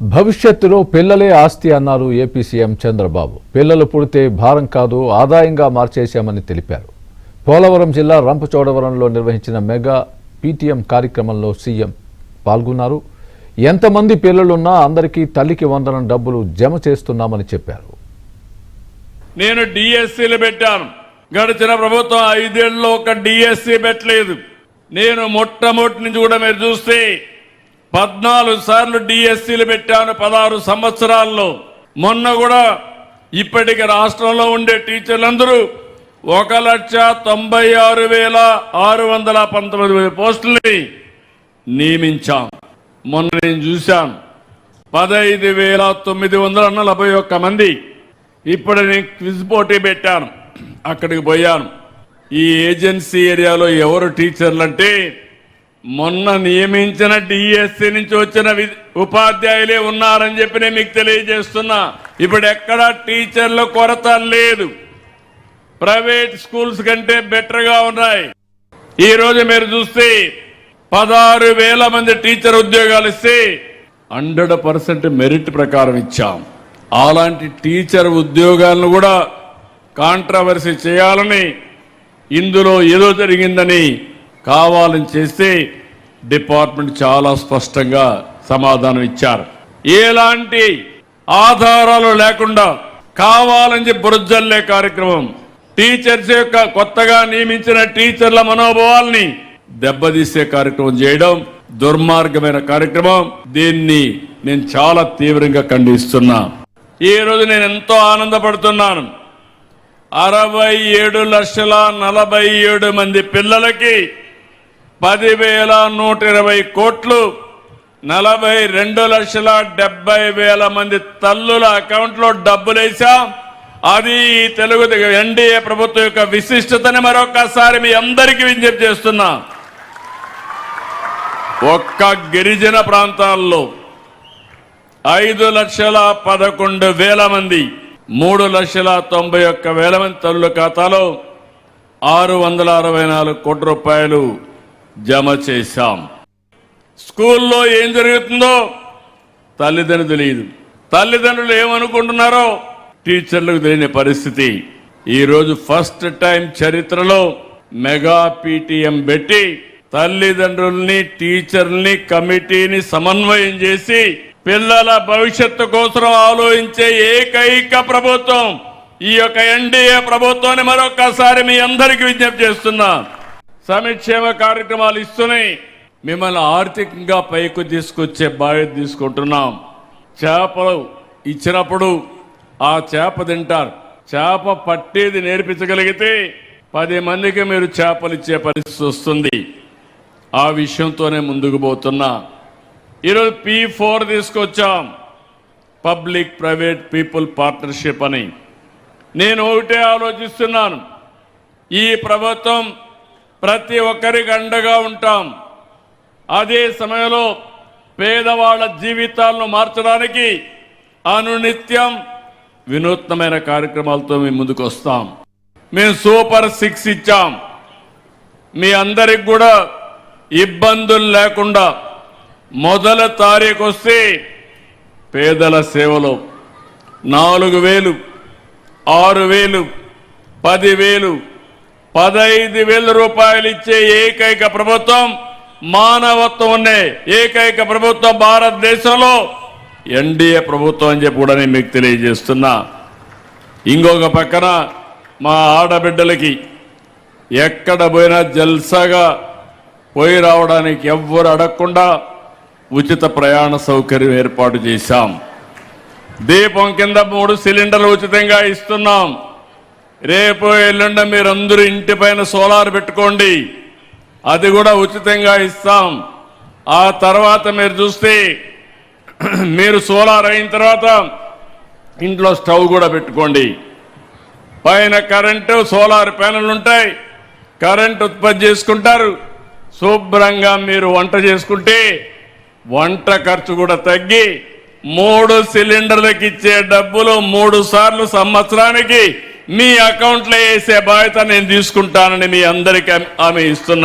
భవిష్యత్తులో పిల్లలే ఆస్తి అన్నారు ఏపీ సీఎం చంద్రబాబు. పిల్లలు పుడితే భారం కాదు, ఆదాయంగా మార్చేశామని తెలిపారు. పోలవరం జిల్లా రంపచోడవరంలో నిర్వహించిన మెగా పీటీఎం కార్యక్రమంలో సీఎం పాల్గొన్నారు. ఎంతమంది పిల్లలున్నా అందరికీ తల్లికి వందనం డబ్బులు జమ చేస్తున్నామని చెప్పారు. నేను డిఎస్సీలు పెట్టాను. గడిచిన ప్రభుత్వం 5 ఏళ్లలో ఒక డిఎస్సీ పెట్టలేదు. నేను మొట్టమొదటి నుంచి కూడా మీరు చూస్తే 14 సార్లు డిఎస్సీలు పెట్టాను 16 సంవత్సరాల్లో. మొన్న కూడా ఇప్పటికి రాష్ట్రంలో ఉండే టీచర్లందరూ 1,96,619 పోస్టుల్ని నియమించాం. మొన్న నేను చూశాను 15,941 మంది. ఇప్పుడు నేను క్విజ్ పోటీ పెట్టాను, అక్కడికి పోయాను. ఈ ఏజెన్సీ ఏరియాలో ఎవరు టీచర్లు అంటే మొన్న నియమించిన డిఎస్సీ నుంచి వచ్చిన ఉపాధ్యాయులే ఉన్నారని చెప్పి నేను మీకు తెలియజేస్తున్నా. ఇప్పుడు ఎక్కడ టీచర్ల కొరత లేదు. ప్రైవేట్ స్కూల్స్ కంటే బెటర్గా ఉన్నాయి. ఈ రోజు మీరు చూస్తే 16,000 మంది టీచర్ ఉద్యోగాలు ఇస్తే 100% మెరిట్ ప్రకారం ఇచ్చాం. అలాంటి టీచర్ ఉద్యోగాలను కూడా కాంట్రవర్సీ చేయాలని, ఇందులో ఏదో జరిగిందని కావాలని చేస్తే డిపార్ట్మెంట్ చాలా స్పష్టంగా సమాధానం ఇచ్చారు. ఎలాంటి ఆధారాలు లేకుండా కావాలని బురజల్లే కార్యక్రమం, టీచర్స్ యొక్క కొత్తగా నియమించిన టీచర్ల మనోభావాల్ని దెబ్బతీసే కార్యక్రమం చేయడం దుర్మార్గమైన కార్యక్రమం. దీన్ని నేను చాలా తీవ్రంగా ఖండిస్తున్నా. ఈ రోజు నేను ఎంతో ఆనందపడుతున్నాను. 67,47,000 మంది పిల్లలకి 10,120 కోట్లు, 42,70,000 మంది తల్లుల అకౌంట్లో డబ్బులు వేశాం. అది తెలుగు ఎన్డీఏ ప్రభుత్వం యొక్క విశిష్టతని మరొకసారి మీ అందరికీ విజ్ఞప్తి చేస్తున్నా. ఒక్క గిరిజన ప్రాంతాల్లో 5,11,000 మంది, 3,91,000 మంది తల్లుల ఖాతాలో 664 కోట్ల రూపాయలు జమ చేశాం. స్కూల్లో ఏం జరుగుతుందో తల్లిదండ్రులు తెలియదు. తల్లిదండ్రులు ఏమనుకుంటున్నారో టీచర్లకు తెలియని పరిస్థితి. ఈరోజు ఫస్ట్ టైం చరిత్రలో మెగా పీటీఎం పెట్టి తల్లిదండ్రుల్ని, టీచర్లని, కమిటీని సమన్వయం చేసి పిల్లల భవిష్యత్తు కోసం ఆలోచించే ఏకైక ప్రభుత్వం ఈ యొక్క ఎన్డీఏ ప్రభుత్వాన్ని మరొకసారి మీ అందరికీ విజ్ఞప్తి చేస్తున్నా. సంక్షేమ కార్యక్రమాలు ఇస్తూనే మిమ్మల్ని ఆర్థికంగా పైకి తీసుకొచ్చే బాధ్యత తీసుకుంటున్నాం. చేపలు ఇచ్చినప్పుడు ఆ చేప తింటారు. చేప పట్టేది నేర్పించగలిగితే 10 మందికి మీరు చేపలు ఇచ్చే పరిస్థితి వస్తుంది. ఆ విషయంతోనే ముందుకు పోతున్నా. ఈరోజు P4 తీసుకొచ్చాం, పబ్లిక్ ప్రైవేట్ పీపుల్ పార్ట్నర్షిప్ అని. నేను ఒకటే ఆలోచిస్తున్నాను, ఈ ప్రభుత్వం ప్రతి ఒక్కరికి అండగా ఉంటాం. అదే సమయంలో పేదవాళ్ల జీవితాలను మార్చడానికి అనునిత్యం వినూత్నమైన కార్యక్రమాలతో మేము ముందుకు వస్తాం. మేము సూపర్ 6 ఇచ్చాం. మీ అందరికి కూడా ఇబ్బందులు లేకుండా మొదటి తారీఖు వస్తే పేదల సేవలో 4,000, 6,000, 10,000, 15,000 రూపాయలు ఇచ్చే ఏకైక ప్రభుత్వం, మానవత్వం ఉండే ఏకైక ప్రభుత్వం భారతదేశంలో ఎన్డీఏ ప్రభుత్వం అని చెప్పి కూడా నేను మీకు తెలియజేస్తున్నా. ఇంకొక పక్కన మా ఆడబిడ్డలకి ఎక్కడ పోయినా జల్సాగా పోయి రావడానికి ఎవ్వరు అడగకుండా ఉచిత ప్రయాణ సౌకర్యం ఏర్పాటు చేశాం. దీపం కింద 3 సిలిండర్లు ఉచితంగా ఇస్తున్నాం. రేపు ఎల్లుండ మీరందరూ ఇంటి పైన సోలార్ పెట్టుకోండి, అది కూడా ఉచితంగా ఇస్తాం. ఆ తర్వాత మీరు చూస్తే మీరు సోలార్ అయిన తర్వాత ఇంట్లో స్టవ్ కూడా పెట్టుకోండి. పైన కరెంటు సోలార్ ప్యానెల్ ఉంటాయి, కరెంట్ ఉత్పత్తి చేసుకుంటారు. శుభ్రంగా మీరు వంట చేసుకుంటే వంట ఖర్చు కూడా తగ్గి 3 సిలిండర్లకు ఇచ్చే డబ్బులు 3 సార్లు సంవత్సరానికి మీ అకౌంట్లో వేసే బాధ్యత నేను తీసుకుంటానని మీ అందరికీ హామీ ఇస్తున్నా.